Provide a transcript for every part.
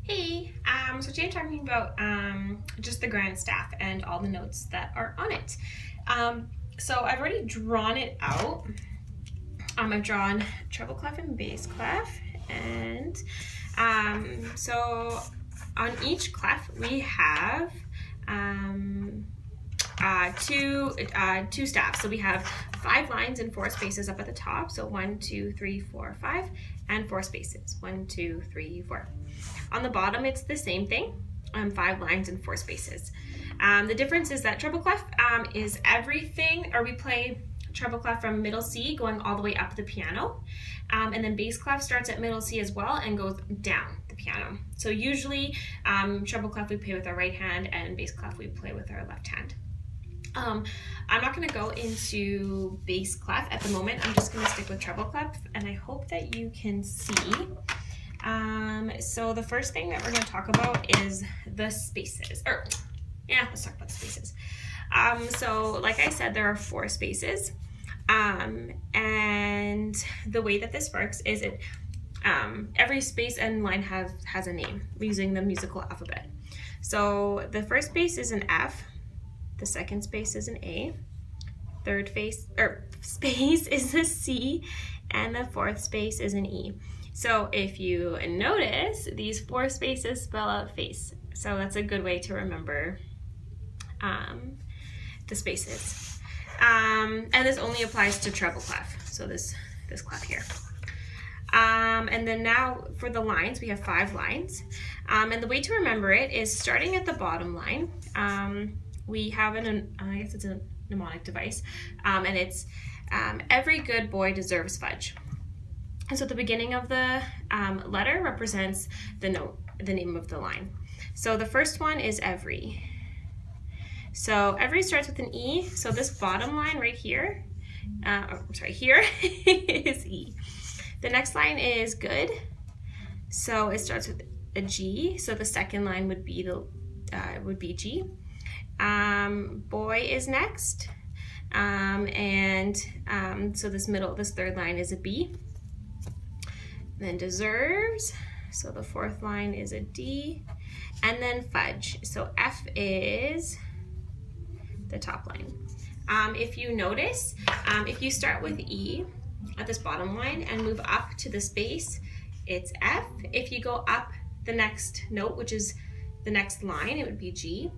Hey, so today I'm talking about just the grand staff and all the notes that are on it. So I've already drawn it out. I've drawn treble clef and bass clef, and so on each clef we have two staffs. So we have 5 lines and 4 spaces up at the top. So 1, 2, 3, 4, 5, and 4 spaces. 1, 2, 3, 4. On the bottom, it's the same thing, 5 lines and 4 spaces. The difference is that treble clef is everything, or we play treble clef from middle C going all the way up the piano. And then bass clef starts at middle C as well and goes down the piano. So usually treble clef we play with our right hand and bass clef we play with our left hand. I'm not going to go into bass clef at the moment. I'm just going to stick with treble clef, and I hope that you can see. So the first thing that we're going to talk about is the spaces. Let's talk about the spaces. So like I said, there are 4 spaces. And the way that this works is every space and line has a name using the musical alphabet. So the first space is an F, the second space is an A, third space is a C, and the fourth space is an E. So if you notice, these 4 spaces spell out face. So that's a good way to remember the spaces. And this only applies to treble clef. So this clef here. And then now for the lines, we have 5 lines. And the way to remember it is starting at the bottom line. We have I guess it's a mnemonic device. And it's every good boy deserves fudge. And so the beginning of the letter represents the note, the name of the line. So the first one is every. So every starts with an E. So this bottom line right here, here is E. The next line is good. So it starts with a G. So the second line would be G. Boy is next. So this third line is a B. Then deserves, so the 4th line is a D, and then fudge. So F is the top line. If you notice, if you start with E at this bottom line and move up to the space, it's F. If you go up the next note, which is the next line, it would be G.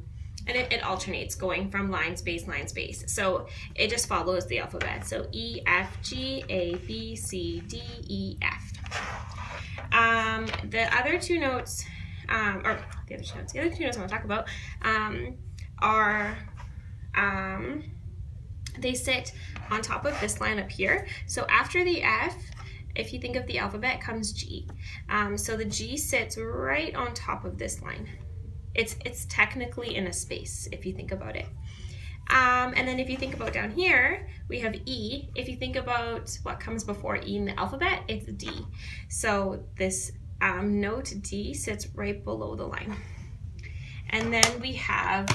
And it alternates going from line, space, line, space. So it just follows the alphabet. So E, F, G, A, B, C, D, E, F. The other two notes I want to talk about are they sit on top of this line up here. So after the F, if you think of the alphabet, comes G. So the G sits right on top of this line. It's technically in a space if you think about it. And then if you think about down here, we have E. If you think about what comes before E in the alphabet, it's D. So this note D sits right below the line. And then we have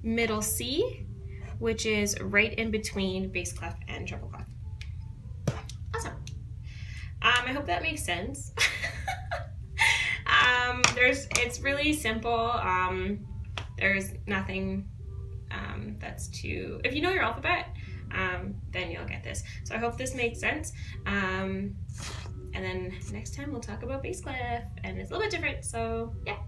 middle C, which is right in between bass clef and treble clef. Awesome. I hope that makes sense. It's really simple. There's nothing that's too, if you know your alphabet, then you'll get this. So I hope this makes sense. And then next time we'll talk about bass clef, and it's a little bit different, so yeah.